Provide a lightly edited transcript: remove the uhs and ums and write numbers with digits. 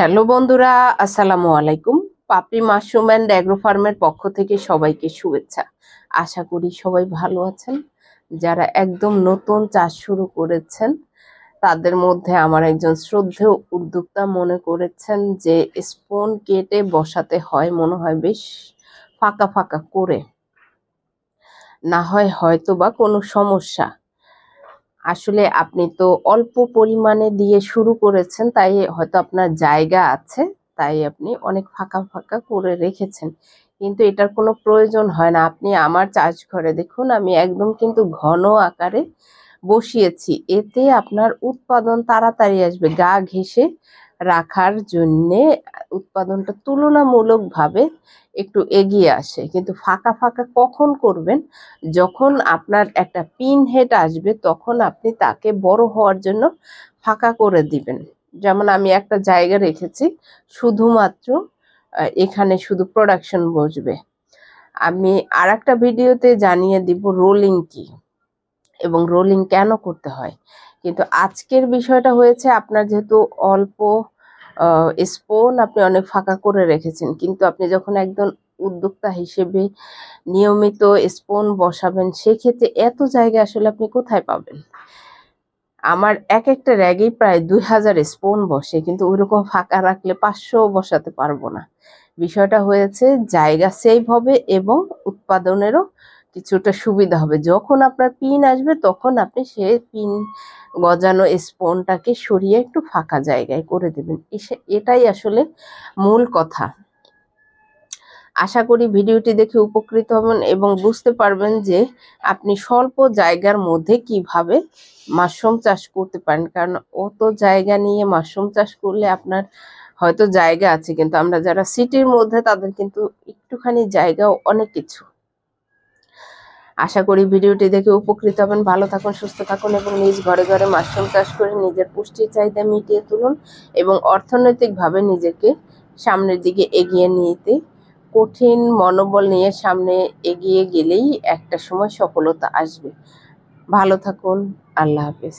Hello বন্ধুরা, আসসালামু আলাইকুম। পাপড়ি মাশরুম অ্যান্ড অ্যাগ্রো ফার্মের পক্ষ থেকে সবাইকে শুভেচ্ছা। আশা করি সবাই ভালো আছেন। যারা একদম নতুন চাষ শুরু করেছেন তাদের মধ্যে আমার একজন শ্রদ্ধেয় উদ্যোক্তা মনে করেছেন যে স্পুন কেটে বসাতে হয়, মনে হয় বেশ ফাঁকা ফাঁকা করে, না হয় হয়তো বা কোনো সমস্যা। আসলে আপনি তো অল্প পরিমাণে দিয়ে শুরু করেছেন, তাই হয়তো আপনার জায়গা আছে, তাই আপনি অনেক ফাঁকা ফাঁকা করে রেখেছেন, কিন্তু এটার কোনো প্রয়োজন হয় না। আপনি আমার চাষ ঘরে দেখুন, আমি একদম কিন্তু ঘন আকারে বসিয়েছি, এতে আপনার উৎপাদন তাড়াতাড়ি আসবে। গা ঘেঁষে রাখার জন্যে উৎপাদনটা তুলনামূলকভাবে একটু এগিয়ে আসে। কিন্তু ফাঁকা ফাঁকা কখন করবেন? যখন আপনার একটা পিন হেড আসবে তখন আপনি তাকে বড় হওয়ার জন্য ফাঁকা করে দিবেন। যেমন আমি একটা জায়গা রেখেছি শুধুমাত্র এখানে শুধু প্রোডাকশন বসবে। আমি আর একটা ভিডিওতে জানিয়ে দিব রোলিং কি এবং রোলিং কেন করতে হয়। কিন্তু আজকের বিষয়টা হয়েছে, আপনার যেহেতু অল্প স্পুন আপনি অনেক ফাঁকা করে রেখেছেন, কিন্তু আপনি যখন একজন উদ্যোক্তা হিসেবে নিয়মিত স্পুন বসাবেন, সেক্ষেত্রে এত জায়গা আসলে আপনি কোথায় পাবেন? আমার এক একটা র্যাগেই প্রায় 2000 স্পুন বসে, কিন্তু ওইরকম ফাঁকা রাখলে 500 বসাতে পারবো না। বিষয়টা হয়েছে জায়গা সেভ হবে এবং উৎপাদনেরও কিছুটা সুবিধা হবে। যখন আপনার পিন আসবে তখন আপনি সেই পিন গজানো স্পুনটাকে সরিয়ে একটু ফাঁকা জায়গায় করে দেবেন। এটাই আসলে মূল কথা। আশা করি ভিডিওটি দেখে উপকৃত হবেন এবং বুঝতে পারবেন যে আপনি স্বল্প জায়গার মধ্যে কিভাবে মাশরুম চাষ করতে পারেন। কারণ অত জায়গা নিয়ে মাশরুম চাষ করলে আপনার হয়তো জায়গা আছে, কিন্তু আমরা যারা সিটির মধ্যে তাদের কিন্তু একটুখানি জায়গাও অনেক কিছু। আশা করি ভিডিওটি দেখে উপকৃত হবেন। ভালো থাকুন, সুস্থ থাকুন এবং নিজ ঘরে ঘরে মাশরুম চাষ করে নিজের পুষ্টির চাহিদা মিটিয়ে তুলুন এবং অর্থনৈতিকভাবে নিজেকে সামনের দিকে এগিয়ে নিতে কঠিন মনোবল নিয়ে সামনে এগিয়ে গেলেই একটা সময় সফলতা আসবে। ভালো থাকুন। আল্লাহ হাফেজ।